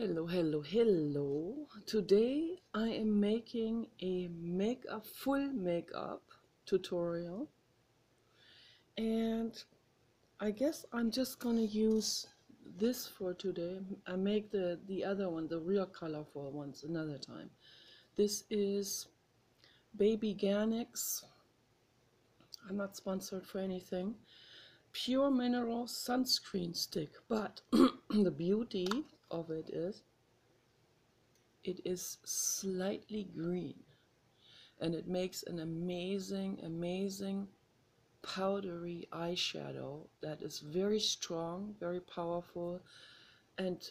Hello, hello, hello. Today I am making a full makeup tutorial, and I guess I'm just gonna use this for today. I make the other one, the real colorful ones, another time. This is Baby Garnix. I'm not sponsored for anything. Pure mineral sunscreen stick, but the beauty of it is slightly green. And it makes an amazing powdery eyeshadow that is very strong, very powerful, and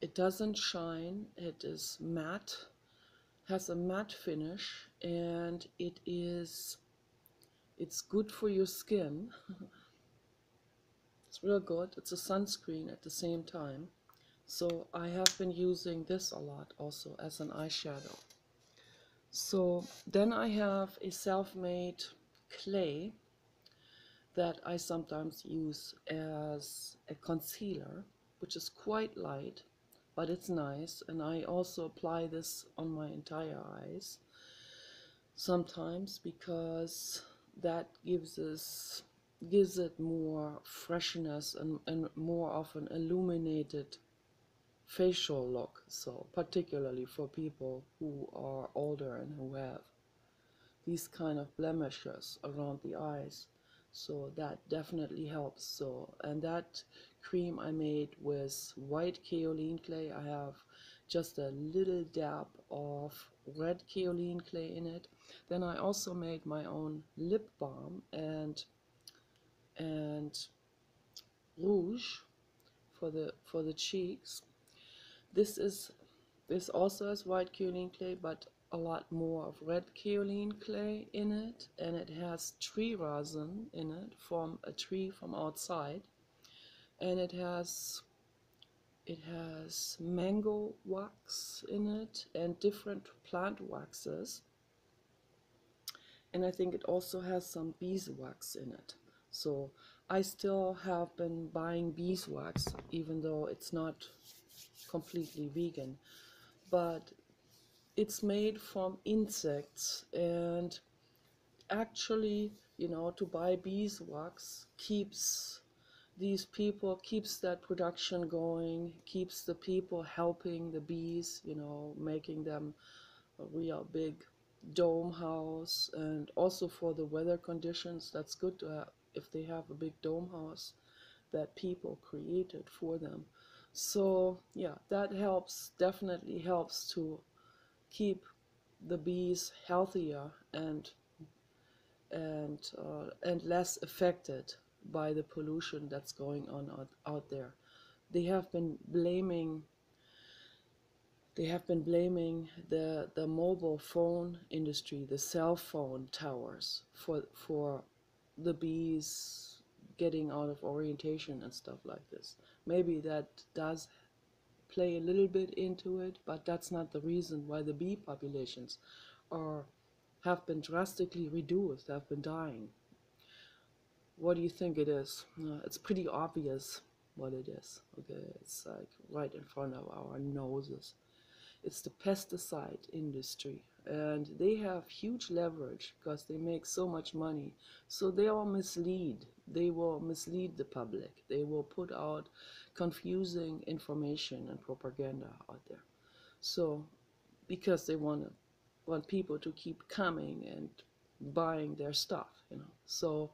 it doesn't shine. It is matte, has a matte finish, and it's good for your skin. It's real good. It's a sunscreen at the same time. So I have been using this a lot also as an eyeshadow. So then I have a self-made clay that I sometimes use as a concealer, which is quite light, but it's nice. And I also apply this on my entire eyes sometimes because that gives it more freshness and more of an illuminated facial look. So particularly for people who are older and who have these kind of blemishes around the eyes, so that definitely helps. So, and that cream I made with white kaolin clay. I have just a little dab of red kaolin clay in it. Then I also made my own lip balm and rouge for the cheeks. This also has white kaolin clay, but a lot more of red kaolin clay in it, and it has tree resin in it from a tree from outside, and it has mango wax in it and different plant waxes, and I think it also has some beeswax in it. So I still have been buying beeswax even though it's not completely vegan, but it's made from insects, and actually, to buy beeswax keeps that production going, keeps the people helping the bees, making them a real big dome house. And also for the weather conditions, that's good to have if they have a big dome house that people created for them. So yeah, that definitely helps to keep the bees healthier and less affected by the pollution that's going on out there. They have been blaming the mobile phone industry, the cell phone towers, for the bees getting out of orientation and stuff like this. Maybe that does play a little bit into it, but that's not the reason why the bee populations are have been drastically reduced, have been dying. What do you think it is? It's pretty obvious what it is. Okay, it's like right in front of our noses. It's the pesticide industry, and they have huge leverage because they make so much money. So they will mislead. They will mislead the public. They will put out confusing information and propaganda out there. So because they want people to keep coming and buying their stuff. So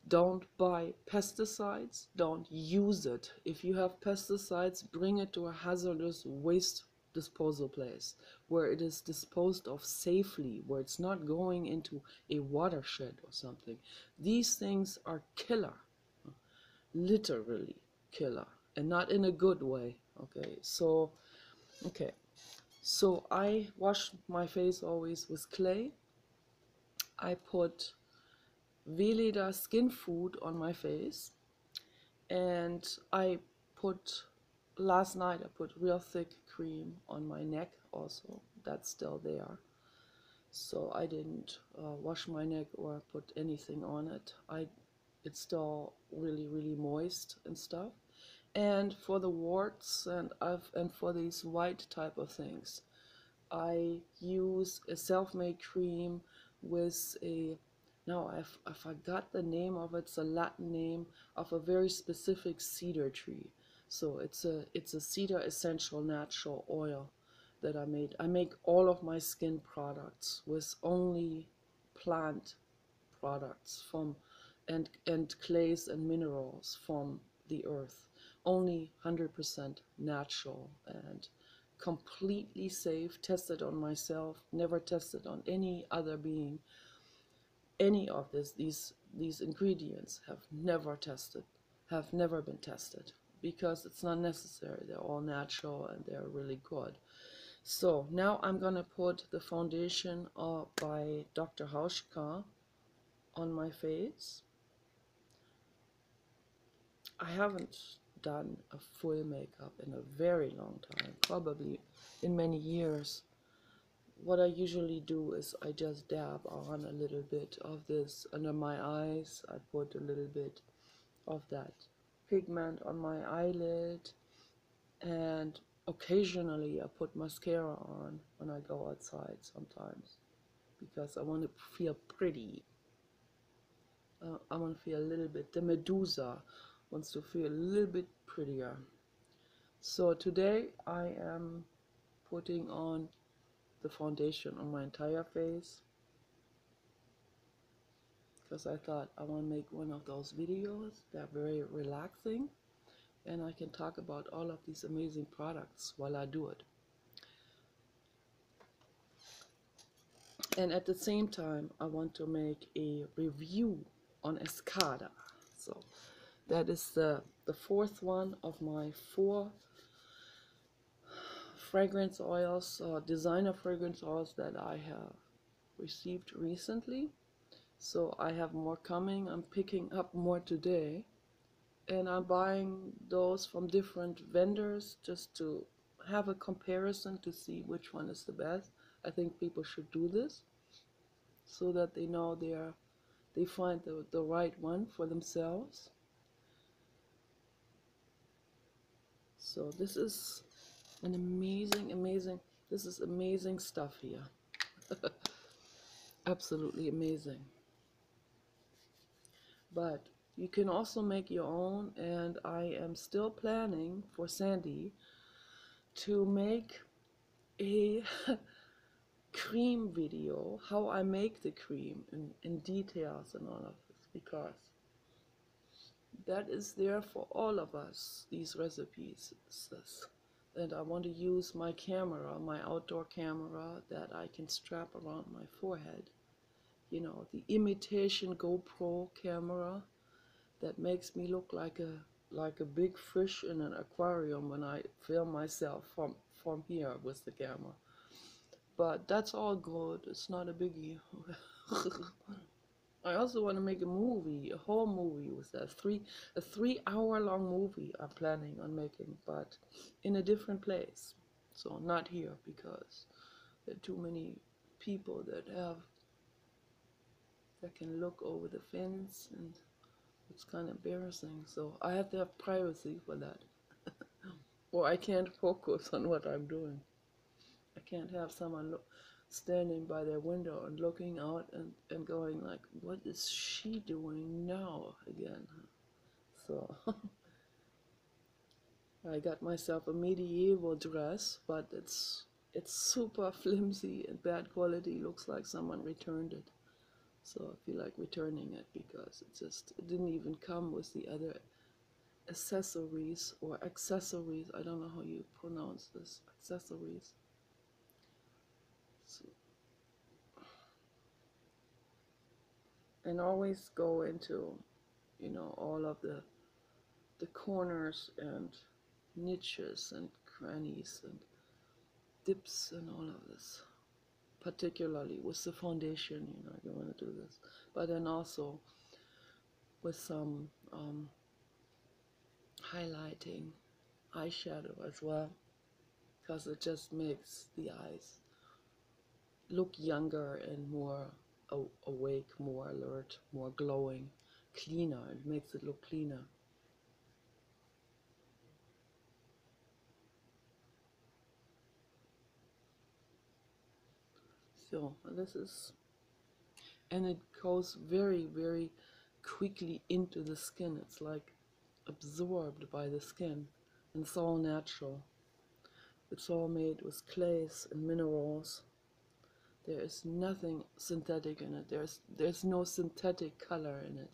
don't buy pesticides, don't use it. If you have pesticides, bring it to a hazardous waste disposal place where it is disposed of safely, where it's not going into a watershed or something. These things are killer, literally killer, and not in a good way. Okay, so I wash my face always with clay. I put Veleda skin food on my face, and last night I put real thick cream on my neck also. That's still there. So I didn't wash my neck or put anything on it. It's still really, really moist and stuff. And for the warts and for these white type of things, I use a self-made cream with a, now I forgot the name of it. It's a Latin name of a very specific cedar tree. So it's a cedar essential natural oil that I made. I make all of my skin products with only plant products from and clays and minerals from the earth. Only 100% natural and completely safe, tested on myself, never tested on any other being. Any of these ingredients have never been tested because it's not necessary. They're all natural and they're really good. So now I'm gonna put the foundation by Dr. Hauschka on my face. I haven't done a full makeup in a very long time, probably in many years. What I usually do is I just dab on a little bit of this under my eyes. I put a little bit of that pigment on my eyelid, and occasionally I put mascara on when I go outside sometimes because I want to feel pretty. I want to feel a little bit, the Medusa wants to feel a little bit prettier. So today I am putting on the foundation on my entire face because I thought I want to make one of those videos that are very relaxing and I can talk about all of these amazing products while I do it. And at the same time I want to make a review on Escada. So that is the fourth one of my 4 fragrance oils, designer fragrance oils that I have received recently. So I have more coming. I'm picking up more today, and I'm buying those from different vendors just to have a comparison to see which one is the best. I think people should do this so that they know they find the right one for themselves. So this is an amazing, this is amazing stuff here. Absolutely amazing. But you can also make your own, and I am still planning for Sandy to make a cream video, how I make the cream in details and all of this, because that is there for all of us, these recipes. And I want to use my camera, my outdoor camera that I can strap around my forehead. You know, the imitation GoPro camera that makes me look like a big fish in an aquarium when I film myself from here with the camera. But that's all good. It's not a biggie. I also want to make a movie, a whole movie with that. A 3 hour long movie I'm planning on making, but in a different place. So not here because there are too many people that can look over the fence, and it's kind of embarrassing. So I have to have privacy for that. Or I can't focus on what I'm doing. I can't have someone standing by their window and looking out and going like, what is she doing now again? So I got myself a medieval dress, but it's super flimsy and bad quality. Looks like someone returned it. So I feel like returning it because it didn't even come with the other accessories or accessories. I don't know how you pronounce this. Accessories. So, and always go into, you know, all of the corners and niches and crannies and dips and all of this, particularly with the foundation. You know, you want to do this, but then also with some highlighting eyeshadow as well, because it just makes the eyes look younger and more awake, more alert, more glowing, cleaner. It makes it look cleaner. So this is, and it goes very, very quickly into the skin. It's like absorbed by the skin, and it's all natural. It's all made with clays and minerals. There is nothing synthetic in it. There's no synthetic color in it.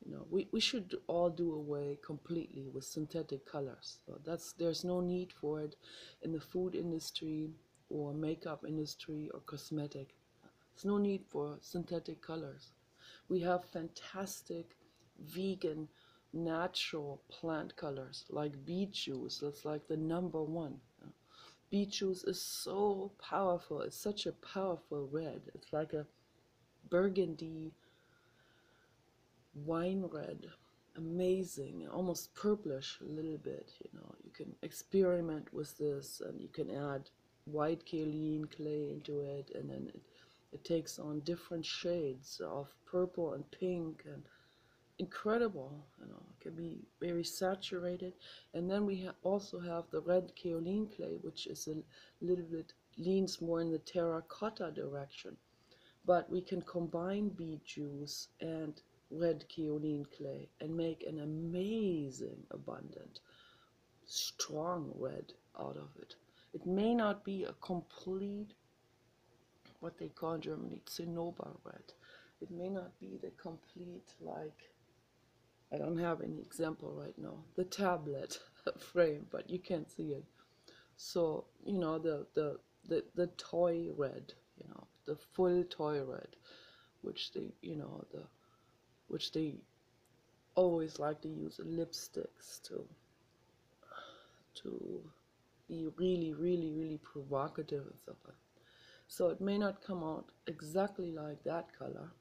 You know, we should all do away completely with synthetic colors. So there's no need for it in the food industry or makeup industry or cosmetic. There's no need for synthetic colors. We have fantastic vegan natural plant colors like beet juice. That's like the number one. Beet juice is so powerful. It's such a powerful red. It's like a burgundy wine red. Amazing, almost purplish a little bit. You know, you can experiment with this, and you can add white kaolin clay into it, and then it takes on different shades of purple and pink, and incredible. You know, it can be very saturated. And then we also have the red kaolin clay, which is a little bit leans more in the terracotta direction. But we can combine beet juice and red kaolin clay and make an amazing, abundant, strong red out of it. It may not be a complete, what they call in Germany, Zinnober red. It may not be the complete, like, I don't have any example right now, the tablet frame, but you can't see it. So, you know, the toy red, you know, the full toy red, which they, you know, which they always like to use in lipsticks to be really, really, really provocative and stuff like that. So it may not come out exactly like that color,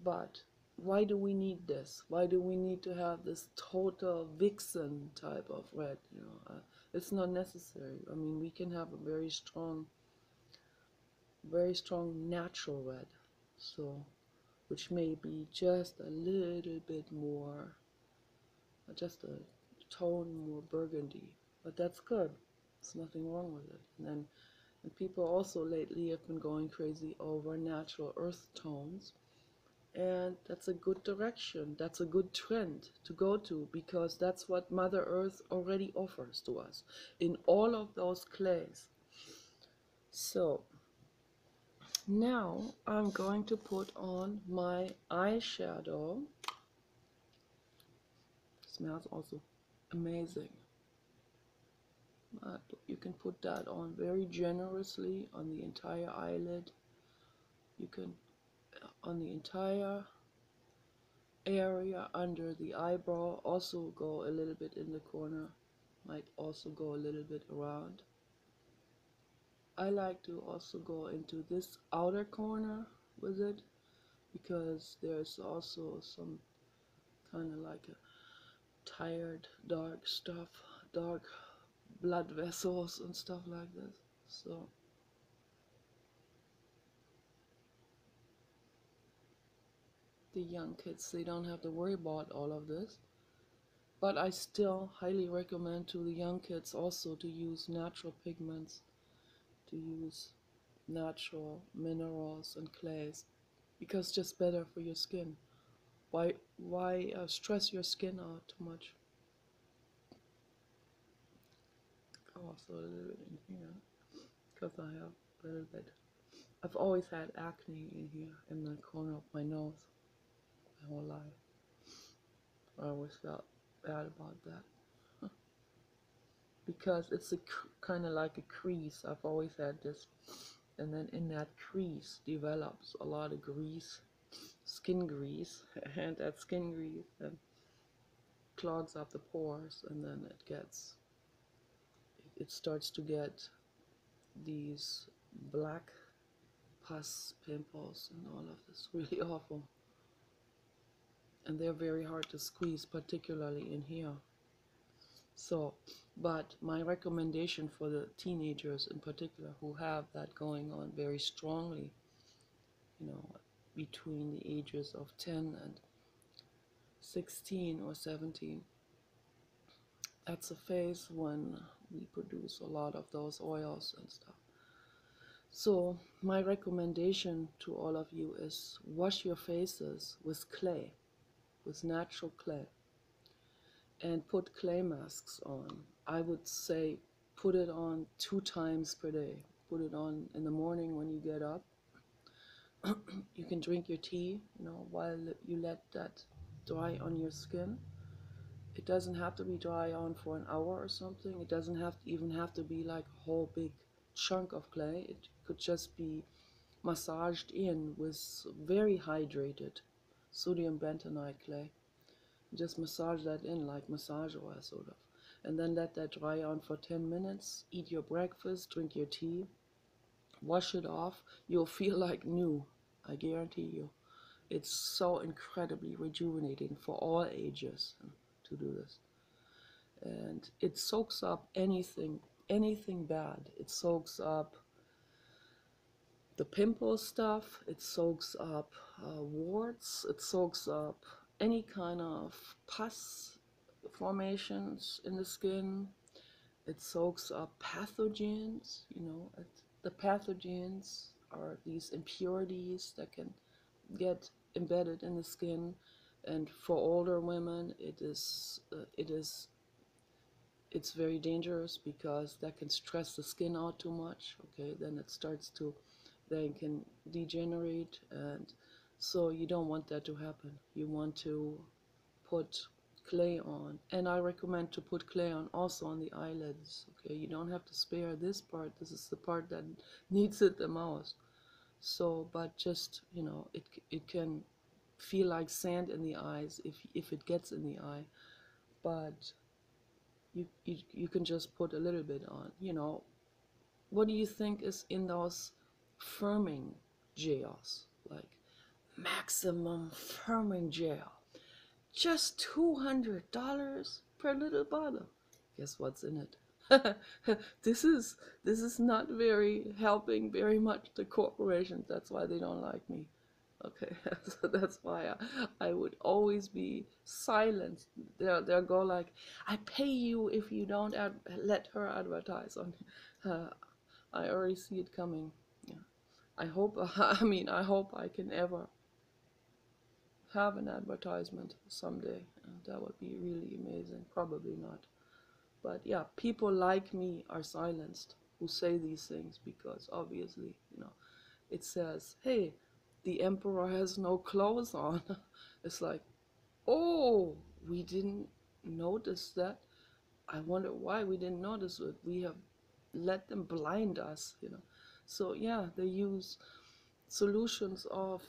but why do we need this? Why do we need to have this total vixen type of red? You know, it's not necessary. I mean, we can have a very strong natural red. So, which may be just a little bit more, just a tone more burgundy, but that's good. There's nothing wrong with it. And people also lately have been going crazy over natural earth tones. And that's a good direction. That's a good trend to go to, because that's what Mother Earth already offers to us in all of those clays. So now I'm going to put on my eyeshadow. Smells also amazing. You can put that on very generously on the entire eyelid. You can on the entire area under the eyebrow, also go a little bit in the corner, might also go a little bit around. I like to also go into this outer corner with it, because there's also some kind of like a tired dark stuff, dark blood vessels and stuff like this. So the young kids, they don't have to worry about all of this. But I still highly recommend to the young kids also to use natural pigments, to use natural minerals and clays, because it's just better for your skin. Why stress your skin out too much? Also a little bit in here, because I have a little bit. I've always had acne in here, in the corner of my nose, my whole life. I always felt bad about that. Because it's a kind of like a crease. I've always had this, and then in that crease develops a lot of grease, skin grease, and that skin grease then clogs up the pores, and then it starts to get these black pus pimples and all of this, really awful. And they're very hard to squeeze, particularly in here. So, but my recommendation for the teenagers in particular who have that going on very strongly, you know, between the ages of 10 and 16 or 17, that's a phase when we produce a lot of those oils and stuff. So my recommendation to all of you is wash your faces with clay, with natural clay, and put clay masks on. I would say put it on 2 times per day. Put it on in the morning when you get up. You can drink your tea, while you let that dry on your skin. It doesn't have to be dry on for an hour or something. It doesn't even have to be like a whole big chunk of clay. It could just be massaged in with very hydrated sodium bentonite clay. Just massage that in like massage oil, sort of. And then let that dry on for 10 minutes. Eat your breakfast, drink your tea, wash it off. You'll feel like new, I guarantee you. It's so incredibly rejuvenating for all ages to do this. And it soaks up anything bad. It soaks up the pimple stuff, it soaks up warts, it soaks up any kind of pus formations in the skin. It soaks up pathogens. The pathogens are these impurities that can get embedded in the skin, and for older women it's very dangerous because that can stress the skin out too much. Okay, then it starts to, then can degenerate, and so you don't want that to happen. You want to put clay on, and I recommend to put clay on also on the eyelids. Okay, you don't have to spare this part. This is the part that needs it the most. So, but just, it can feel like sand in the eyes if it gets in the eye, but you can just put a little bit on. What do you think is in those firming gels, like maximum firming gel? Just $200 per little bottle. Guess what's in it? This is not very helping very much the corporations. That's why they don't like me. Okay, so that's why I would always be silenced. They'll go like, I pay you if you don't let her advertise on. I already see it coming. Yeah. I hope. I hope I can ever have an advertisement someday. That would be really amazing. Probably not. But yeah, people like me are silenced who say these things because obviously, it says, hey, the emperor has no clothes on. It's like, oh, we didn't notice that. I wonder why we didn't notice it. We have let them blind us. So yeah, they use solutions of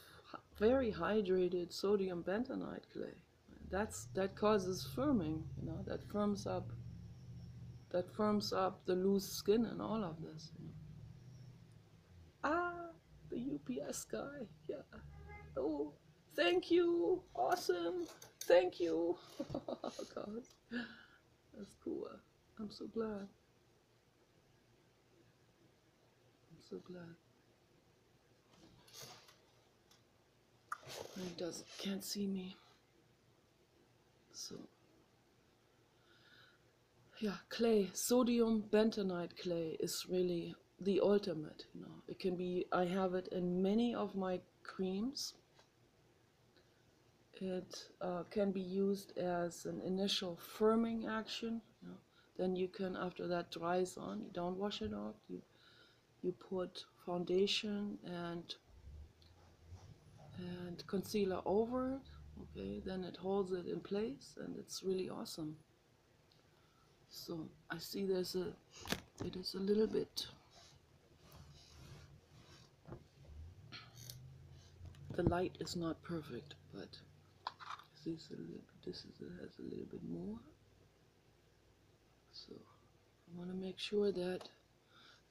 very hydrated sodium bentonite clay. That causes firming, that firms up the loose skin and all of this. Ah, the UPS guy. Yeah. Oh, thank you. Awesome. Thank you. Oh, God. That's cool. I'm so glad. I'm so glad. He can't see me. So, yeah, clay, sodium bentonite clay is really the ultimate. It can be, I have it in many of my creams. It can be used as an initial firming action. Then you can, after that dries on, you don't wash it off. You put foundation and concealer over it. Okay, then it holds it in place, and it's really awesome. So I see it is a little bit, the light is not perfect, but this has a little bit more. So I want to make sure that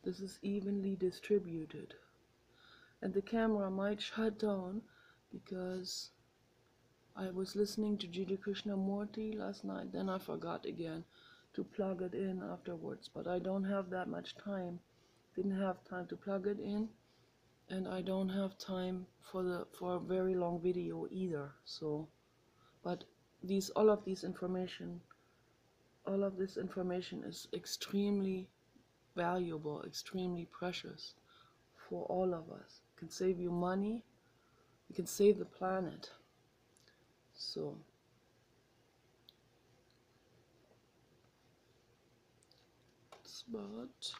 this is evenly distributed. And the camera might shut down because I was listening to Jiddu Krishnamurti last night, then I forgot again to plug it in afterwards, but I don't have that much time. Didn't have time to plug it in, and I don't have time for a very long video either. So, but all of this information is extremely valuable, extremely precious for all of us. It can save you money. It can save the planet. So but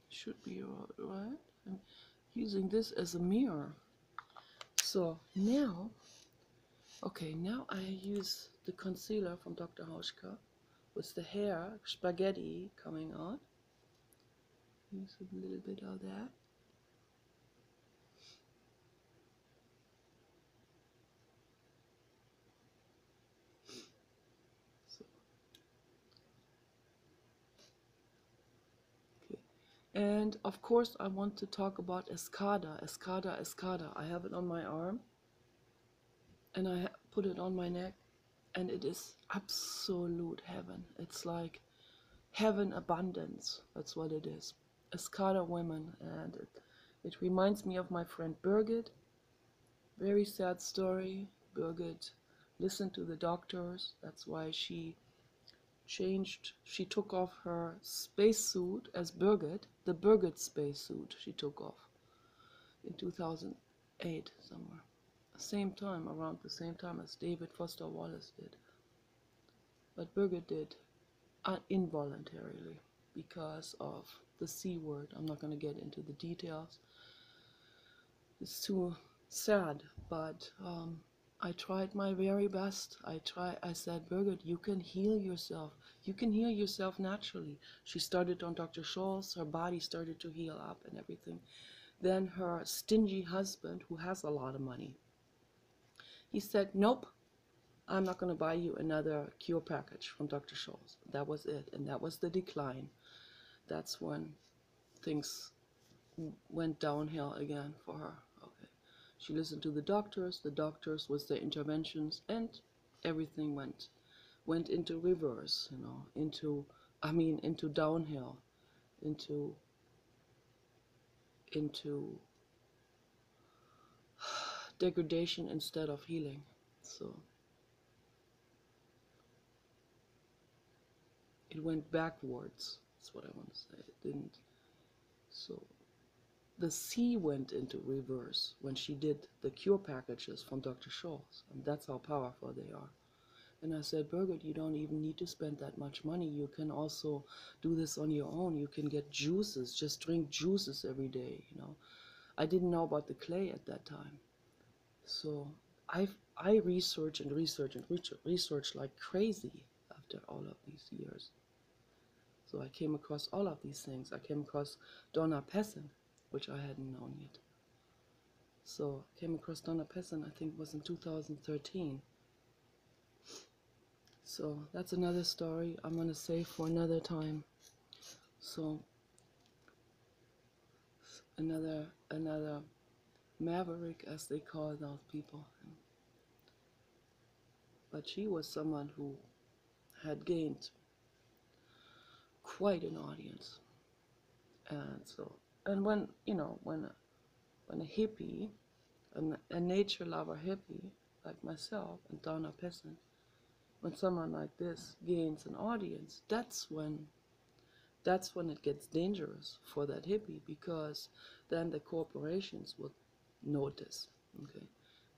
should be right. I'm using this as a mirror. So now, okay, now I use the concealer from Dr. Hauschka with the hair spaghetti coming out. Use a little bit of that. So, okay. And of course I want to talk about Escada, Escada, Escada. I have it on my arm and I put it on my neck, and it is absolute heaven. It's like heaven abundance. That's what it is. Escada women, and it reminds me of my friend Birgit. Very sad story. Birgit listened to the doctors. That's why she took off her spacesuit as Birgit, the Birgit spacesuit she took off in 2008 somewhere. Around the same time as David Foster Wallace did. But Birgit did involuntarily because of the C word. I'm not going to get into the details. It's too sad, but I tried my very best. I said, Birgit, you can heal yourself. You can heal yourself naturally. She started on Dr. Scholl's. Her body started to heal up and everything. Then her stingy husband, who has a lot of money, he said, nope, I'm not going to buy you another cure package from Dr. Scholl's. That was it, and that was the decline. That's when things went downhill again for her. Okay, she listened to the doctors with their interventions, and everything went into reverse, into downhill, into degradation instead of healing. So it went backwards. That's what I want to say. It didn't. So the C went into reverse when she did the cure packages from Dr. Scholl's, and that's how powerful they are. And I said, Birgit, you don't even need to spend that much money. You can also do this on your own. You can get juices. Just drink juices every day. I didn't know about the clay at that time, so I research like crazy after all of these years. So I came across all of these things. I came across Donna Pessin, which I hadn't known yet. So I came across Donna Pessin, I think it was in 2013. So that's another story I'm going to save for another time. So another maverick, as they call those people. But she was someone who had gained quite an audience. And when a hippie, a nature lover hippie like myself and Donna Pessin, when someone like this gains an audience, that's when it gets dangerous for that hippie, because then the corporations will notice, okay,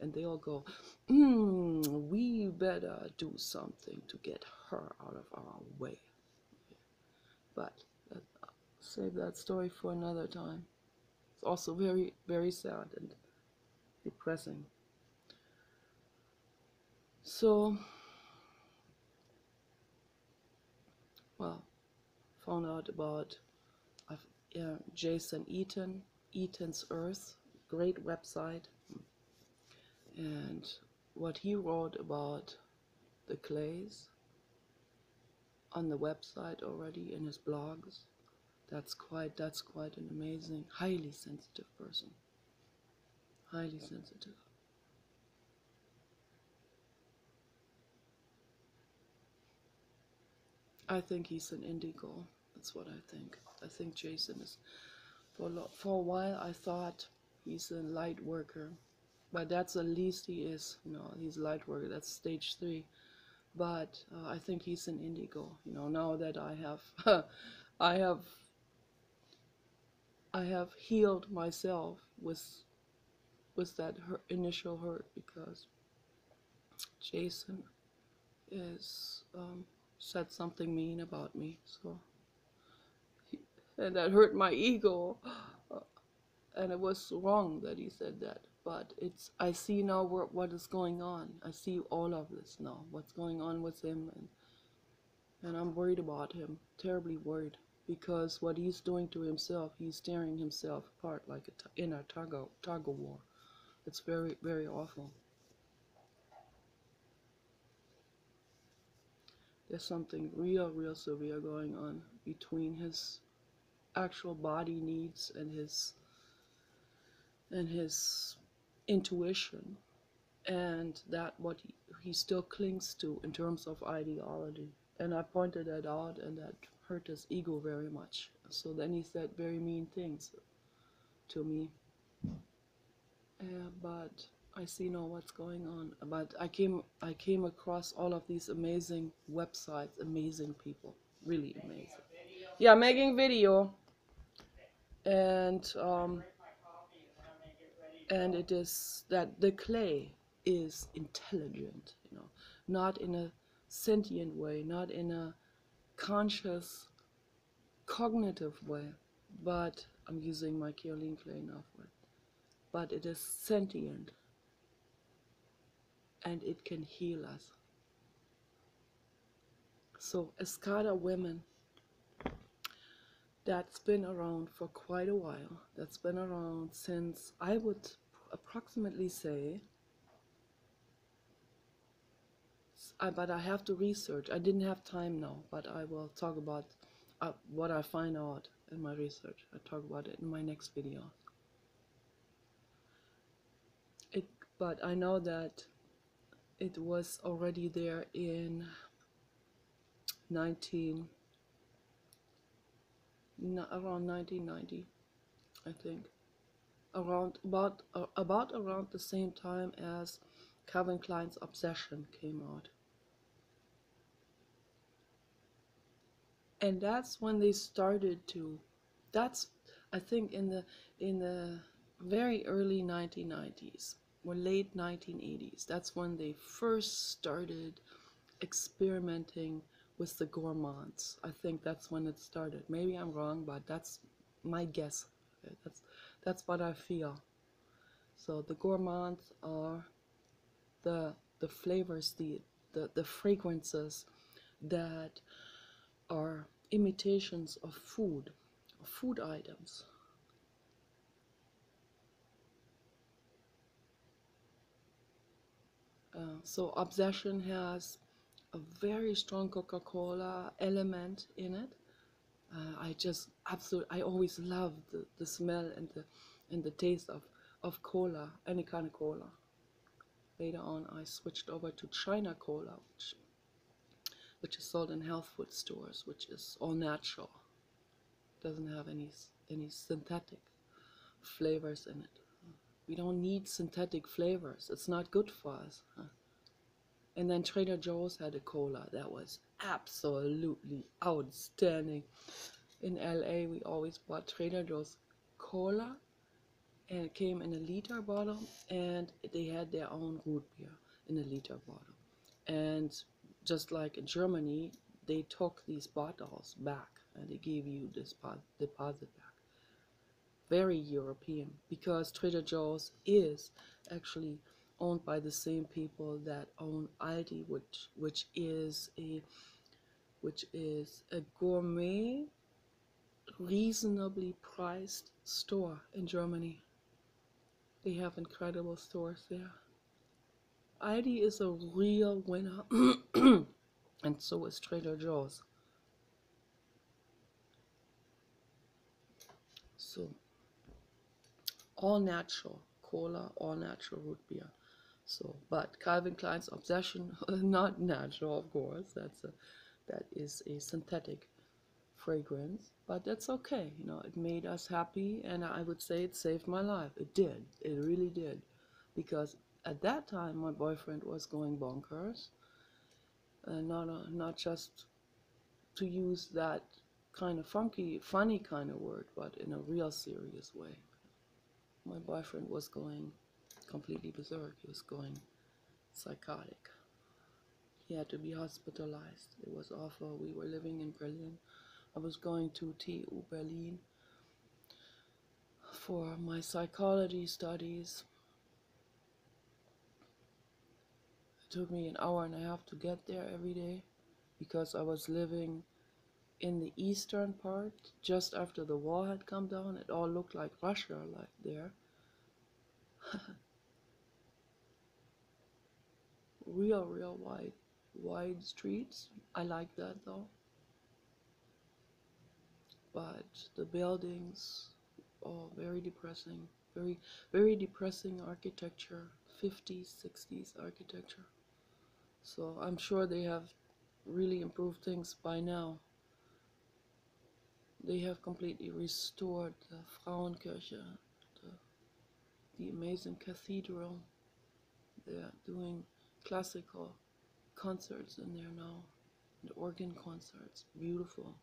and they all go, we better do something to get her out of our way. Okay. But save that story for another time. It's also very, very sad and depressing. So, well, found out about Jason Eaton's Earth, great website, and what he wrote about the clays on the website already in his blogs. That's quite an amazing, highly sensitive person. Highly sensitive. I think he's an indigo. That's what I think. I think Jason is. For a while I thought he's a light worker, but that's the least he is. He's a light worker. That's stage 3. but I think he's an indigo. You know, now that I have, I have, I have healed myself with that initial hurt, because Jason is said something mean about me, so and that hurt my ego, uh, and it was wrong that he said that. But I see now what is going on. I see all of this now. What's going on with him, and I'm worried about him, terribly worried, because what he's doing to himself, he's tearing himself apart like in a tug of war. It's very, very awful. There's something real, real severe going on between his actual body needs and his intuition, and that what he still clings to in terms of ideology. And I pointed that out, and that hurt his ego very much. So then he said very mean things to me. But I see now what's going on. But I came across all of these amazing websites, amazing people, really amazing. Yeah, making video, and it is that the clay is intelligent, you know, not in a sentient way, not in a conscious, cognitive way, but I'm using my kaolin clay now for it. But it is sentient, and it can heal us. So Escada women, that's been around for quite a while. That's been around since, I would approximately say, but I have to research. I didn't have time now, but I will talk about what I find out in my research. I talk about it in my next video. But I know that it was already there in around 1990, I think. About around the same time as Calvin Klein's Obsession came out. And that's when they started to, that's, I think, in the very early 1990s or late 1980s, that's when they first started experimenting with the gourmands. I think that's when it started. Maybe I'm wrong, but that's my guess. Okay, that's what I feel. So the gourmands are the flavors, the fragrances that are imitations of food items. So Obsession has a very strong Coca-Cola element in it. I always love the smell and the taste of cola, any kind of cola. Later on, I switched over to China Cola, which is sold in health food stores, which is all natural. Doesn't have any synthetic flavors in it. We don't need synthetic flavors. It's not good for us. Huh? And then Trader Joe's had a cola that was absolutely outstanding. In LA, we always bought Trader Joe's cola, and it came in a liter bottle, and they had their own root beer in a liter bottle. And just like in Germany, they took these bottles back, and they gave you this deposit back. Very European, because Trader Joe's is actually owned by the same people that own Aldi, which is a gourmet, reasonably priced store in Germany. They have incredible stores there. Aldi is a real winner, and so is Trader Joe's. So all natural cola, all natural root beer. So, but Calvin Klein's Obsession, not natural, of course. That is a synthetic fragrance, but that's okay. You know, it made us happy, and I would say it saved my life. It did. It really did, because at that time my boyfriend was going bonkers, and not just to use that kind of funny kind of word, but in a real serious way. My boyfriend was going completely berserk. He was going psychotic. He had to be hospitalized. It was awful. We were living in Berlin. I was going to TU Berlin for my psychology studies. It took me an hour and a half to get there every day because I was living in the eastern part just after the wall had come down. It all looked like Russia, like there. Real wide streets. I like that though. But the buildings, oh, very depressing. Very depressing architecture. 50s, 60s architecture. So I'm sure they have really improved things by now. They have completely restored the Frauenkirche, the, the amazing cathedral. They're doing classical concerts in there now, and organ concerts. Beautiful.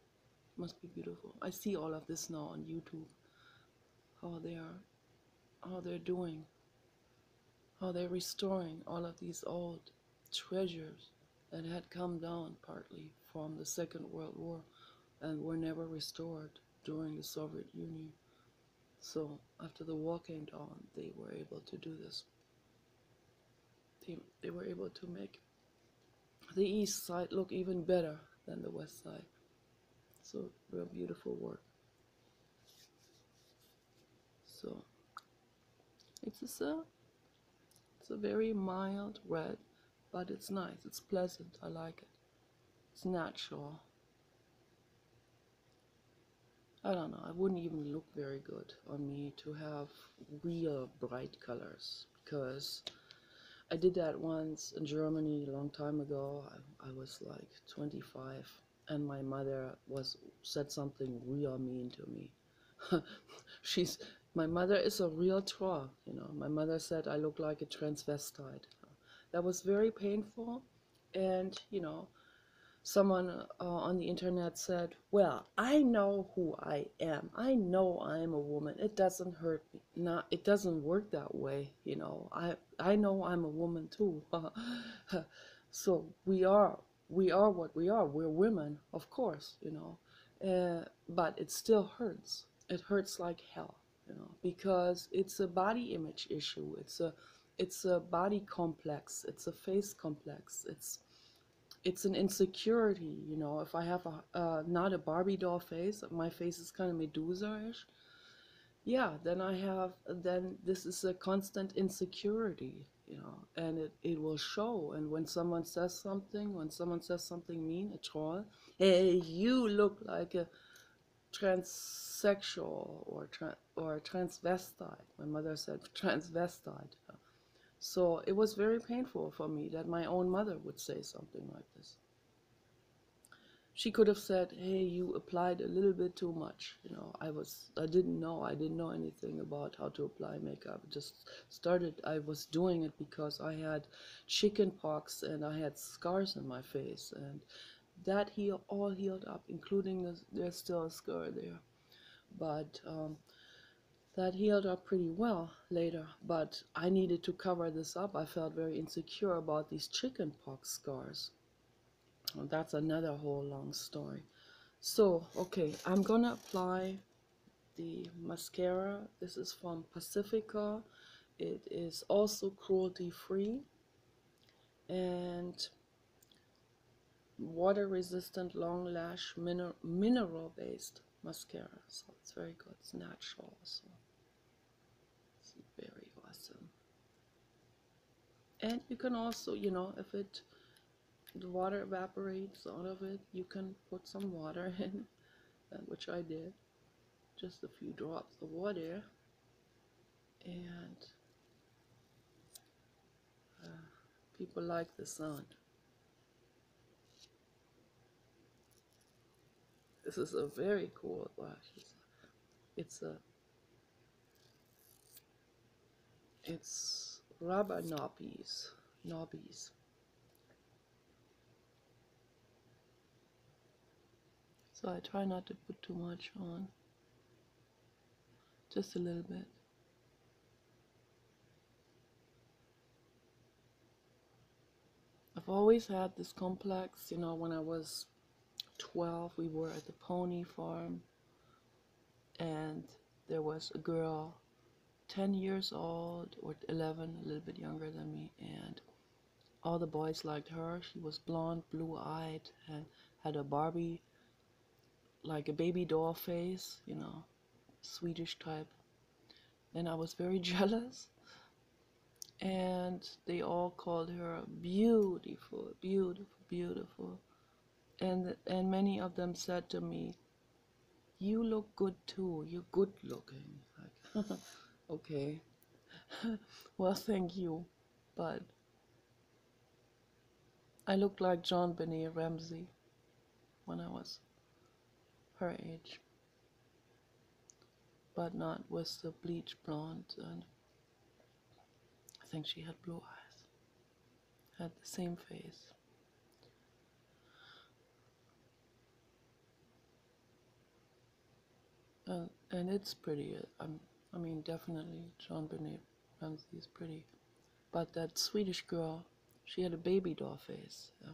Must be beautiful. I see all of this now on YouTube. How they are, how they're doing, how they're restoring all of these old treasures that had come down partly from the Second World War and were never restored during the Soviet Union. So after the wall came down, they were able to do this. They were able to make the east side look even better than the west side. So real beautiful work. So it's a very mild red, but it's nice. It's pleasant. I like it. It's natural. I don't know. It wouldn't even look very good on me to have real bright colors because I did that once in Germany a long time ago. I was like 25, and my mother said something real mean to me. She's My mother is a real troll, you know. My mother said I look like a transvestite. That was very painful, and you know, someone on the internet said, well, I know who I am. I know I'm a woman. It doesn't hurt me. Not, it doesn't work that way, you know. I know I'm a woman too. So we are what we are. We're women, of course, you know. But it still hurts. It hurts like hell, you know, because it's a body image issue. It's a body complex. It's a face complex. It's an insecurity, you know. If I have not a Barbie doll face, my face is kind of Medusa-ish, yeah, then this is a constant insecurity, you know, and it will show. And when someone says something mean, a troll, hey, you look like a transsexual or a transvestite. My mother said transvestite. So it was very painful for me that my own mother would say something like this. She could have said, hey, you applied a little bit too much. You know, I didn't know anything about how to apply makeup. I was doing it because I had chicken pox and I had scars on my face, and that all healed up, including there's still a scar there. But that healed up pretty well later, but I needed to cover this up. I felt very insecure about these chicken pox scars. Well, that's another whole long story. So, okay, I'm gonna apply the mascara. This is from Pacifica. It is also cruelty-free and water-resistant long lash mineral-based mascara. So it's very good. It's natural. So it's very awesome. And you can also, you know, if the water evaporates out of it, you can put some water in, which I did. Just a few drops of water, and people like the sound. This is a very cool wash. It's rubber knobbies. So I try not to put too much on, just a little bit. I've always had this complex, when I was 12, we were at the pony farm, and there was a girl 10 years old or 11, a little bit younger than me, and all the boys liked her. She was blonde, blue-eyed, and had a Barbie, like a baby doll face, Swedish type. And I was very jealous, and they all called her beautiful, beautiful, beautiful. And many of them said to me, "You look good too. You're good looking." Like, okay, well, thank you, but I looked like John Benet Ramsey when I was her age, but not with the bleach blonde. And I think she had blue eyes, had the same face. And it's pretty. I mean, definitely John Benet Ramsey is pretty. But that Swedish girl, she had a baby doll face. Yeah.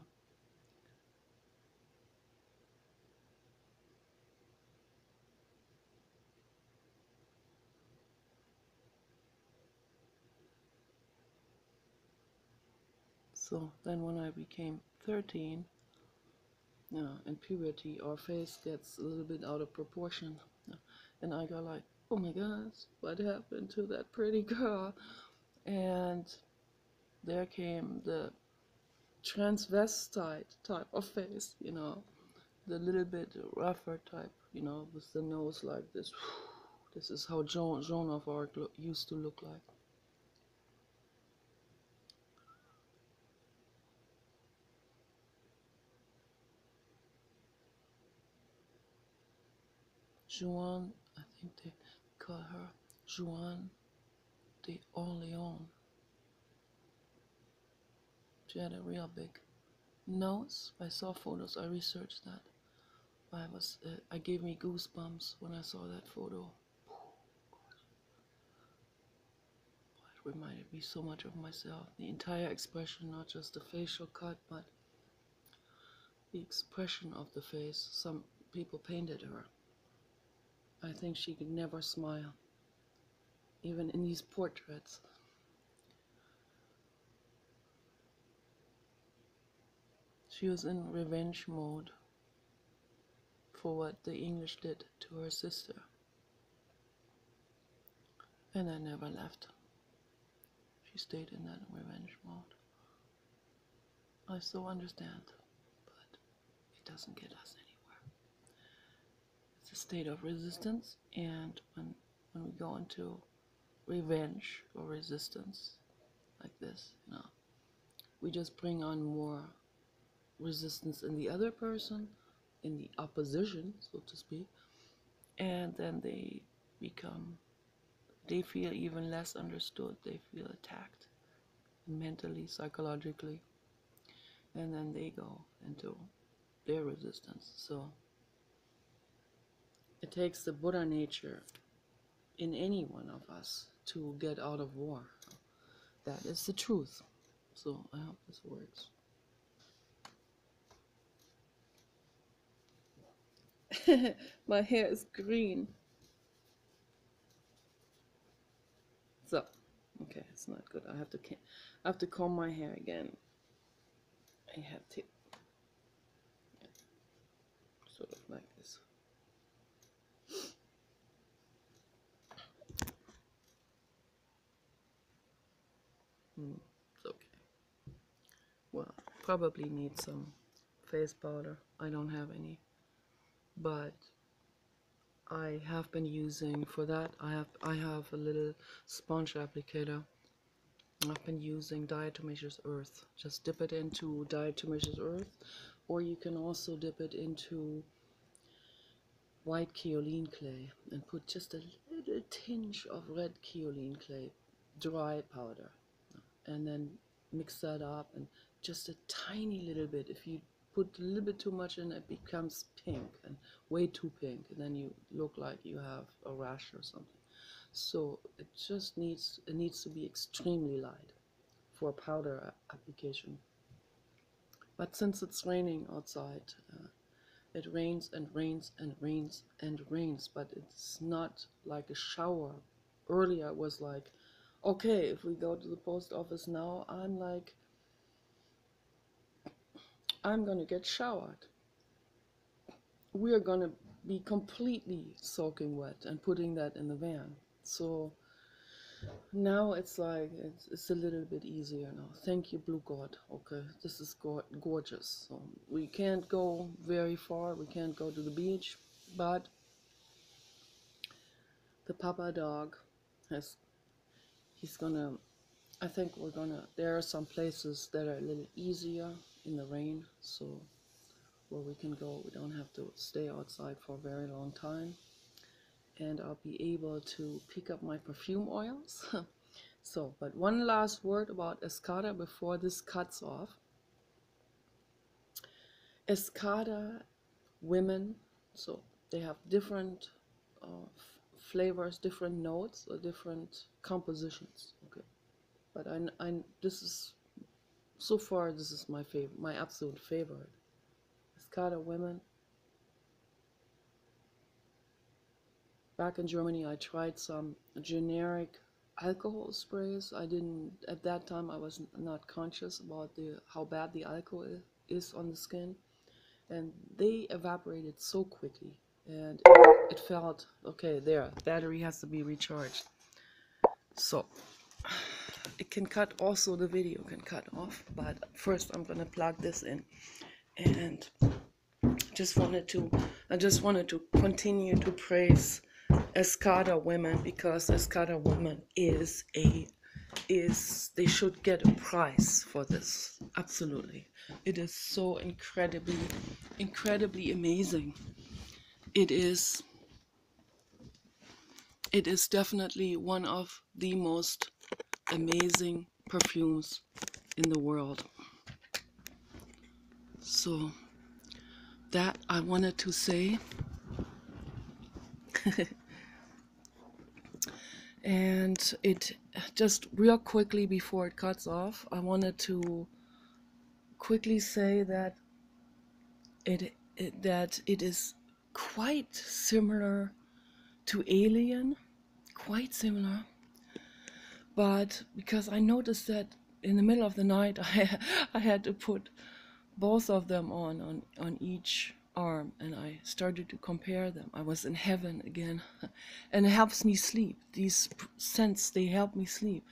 So then when I became 13, in puberty, our face gets a little bit out of proportion. And I got like, oh my gosh, what happened to that pretty girl? And there came the transvestite type of face, the little bit rougher type, with the nose like this. This is how Joan of Arc used to look like. Joan, I think they call her Joan de Orleans. She had a real big nose. I saw photos. I researched that. I gave me goosebumps when I saw that photo. It reminded me so much of myself. The entire expression, not just the facial cut, but the expression of the face. Some people painted her. I think she could never smile, even in these portraits. She was in revenge mode for what the English did to her sister. And I never left. She stayed in that revenge mode. I so understand, but it doesn't get us anywhere. It's a state of resistance, and when we go into revenge or resistance like this, we just bring on more resistance in the other person, in the opposition, so to speak, and then they feel even less understood. They feel attacked mentally, psychologically, and then they go into their resistance. So it takes the Buddha nature in any one of us to get out of war. That is the truth. So I hope this works. My hair is green. So, okay, it's not good. I have to comb my hair again. I have to, sort of like this. It's okay. Well, probably need some face powder. I don't have any, but I have been using for that. I have a little sponge applicator. I've been using diatomaceous earth. Just dip it into diatomaceous earth, or you can also dip it into white kaolin clay and put just a little tinge of red kaolin clay, dry powder, and then mix that up, and just a tiny little bit. If you put a little bit too much in, it becomes pink and way too pink, and then you look like you have a rash or something. So it just needs to be extremely light for powder application. But since it's raining outside, it rains and rains and rains and rains, but it's not like a shower. Earlier it was like, okay, if we go to the post office now, I'm gonna get showered. We're gonna be completely soaking wet and putting that in the van. So now it's like it's a little bit easier now. Thank you, Blue God. Okay, this is gorgeous. So we can't go very far. We can't go to the beach, but the papa dog has he's gonna. I think we're gonna. There are some places that are a little easier in the rain, so where we can go. We don't have to stay outside for a very long time, and I'll be able to pick up my perfume oils. So, but one last word about Escada before this cuts off. Escada women, so they have different flavors, different notes, or different compositions. Okay, but this is so far this is my favorite, my absolute favorite. Escada women. Back in Germany, I tried some generic alcohol sprays. I didn't, at that time, I was not conscious about how bad the alcohol is on the skin. And they evaporated so quickly. And it felt, okay, there, battery has to be recharged. So, it can cut, also the video can cut off. But first I'm gonna plug this in. And I just wanted to continue to praise Escada women, because Escada women they should get a prize for this. Absolutely. It is so incredibly amazing. It is definitely one of the most amazing perfumes in the world. So that I wanted to say. And it just real quickly before it cuts off, I wanted to quickly say that it is quite similar to Alien, quite similar. But because I noticed that in the middle of the night, I had to put both of them on each arm, and I started to compare them. I was in heaven again. And it helps me sleep. These scents, they help me sleep.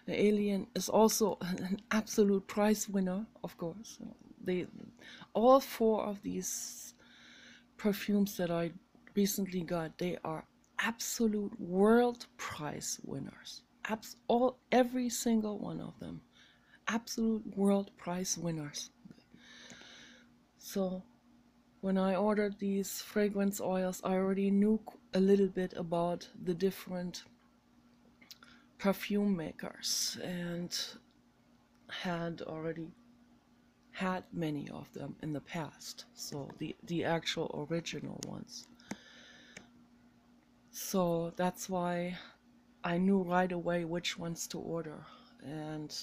The Alien is also an absolute prize winner, of course. All four of these perfumes that I recently got, they are absolute world prize winners. Every single one of them, absolute world prize winners. So when I ordered these fragrance oils, I already knew a little bit about the different perfume makers and had already had many of them in the past, so the actual original ones. So that's why I knew right away which ones to order, and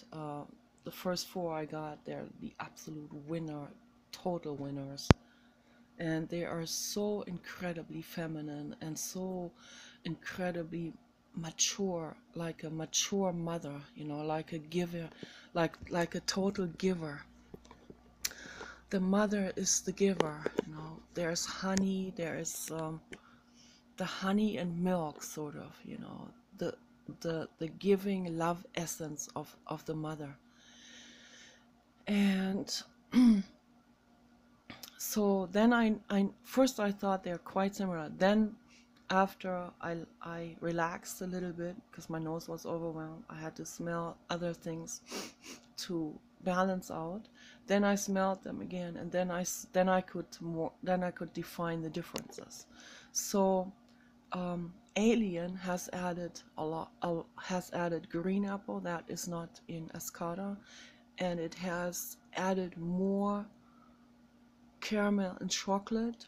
the first four I got, they're the absolute winner, total winners. And they are so incredibly feminine and so incredibly mature, like a mature mother, like a giver, like a total giver. The mother is the giver, there's honey, there is the honey and milk, sort of, the giving love essence of the mother. And so then I first I thought they're quite similar. Then after I relaxed a little bit because my nose was overwhelmed, I had to smell other things to balance out. Then I smelled them again, and then I could define the differences. So Alien has added has added green apple that is not in Escada, and it has added more caramel and chocolate,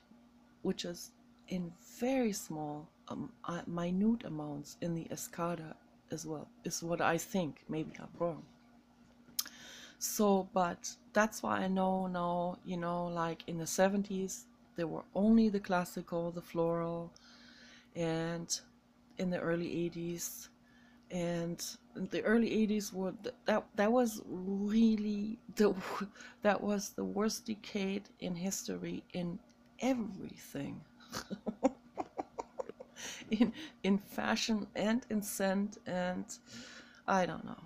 which is in very small, minute amounts in the Escada as well, is what I think. Maybe I'm wrong. So, but that's why I know now, like in the 70s, there were only the classical, the floral, and in the early 80s, and the early 80s were that was really that was the worst decade in history in everything. In fashion and in scent, and I don't know,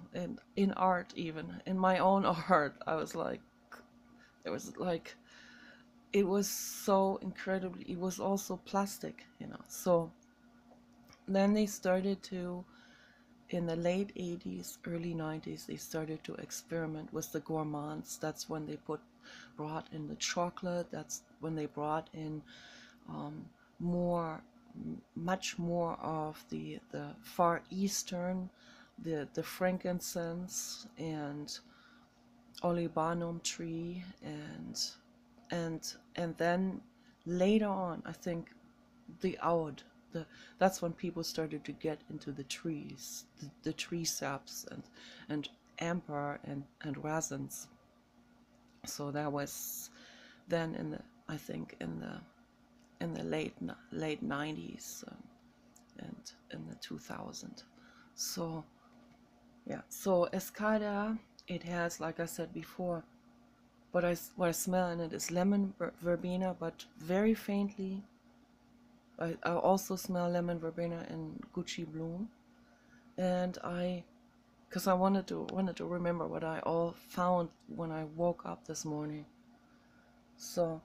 in art, even in my own art. I was like, it was like, it was so incredibly, it was also plastic, so then they started to, in the late 80s, early 90s, they started to experiment with the gourmands. That's when they brought in the chocolate. That's when they brought in um, more, much more of the Far Eastern, the frankincense and olibanum tree, and then later on, I think the oud. That's when people started to get into the trees, the tree saps and amber and resins. So that was then I think in the late 90s, and in the 2000. So yeah, so Escada, it has, like I said before, what I smell in it is lemon verbena, but very faintly. I also smell lemon verbena and Gucci bloom, and because I wanted to remember what I all found when I woke up this morning. So,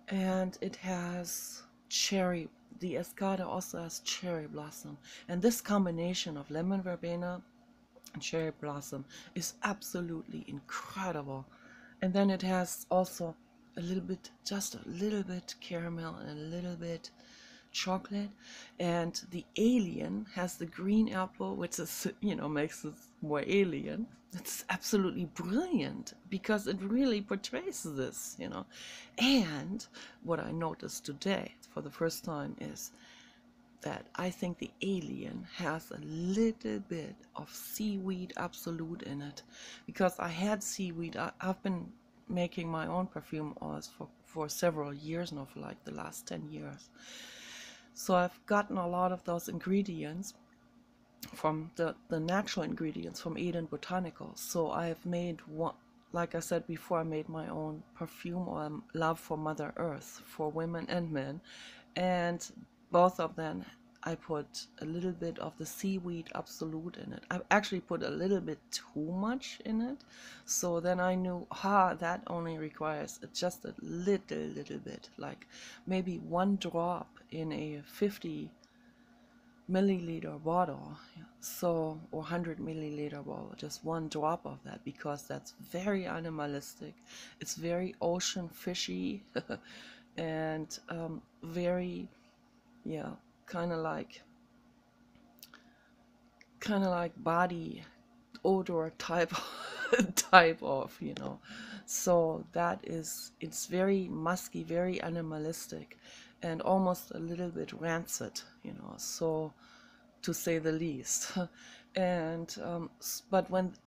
and it has cherry. The Escada also has cherry blossom, and this combination of lemon verbena and cherry blossom is absolutely incredible. And then it has also just a little bit caramel and a little bit chocolate, and the alien has the green apple, which is, makes it more alien. It's absolutely brilliant because it really portrays this, and what I noticed today for the first time is that I think the alien has a little bit of seaweed absolute in it, because I had seaweed. I've been making my own perfume oils for several years now, for like the last 10 years. So I've gotten a lot of those ingredients from the natural ingredients from Eden Botanicals. So I've made one, like I said before, I made my own perfume oil, Love for Mother Earth, for women and men. And both of them, I put a little bit of the seaweed absolute in it. I actually put a little bit too much in it. So then I knew, that only requires just a little bit, like maybe one drop in a 50 milliliter bottle, so, or 100 milliliter bottle, just one drop of that, because that's very animalistic. It's very ocean fishy, and very, yeah, kind of like body odor type type of, so it's very musky, very animalistic, and almost a little bit rancid, so, to say the least. And but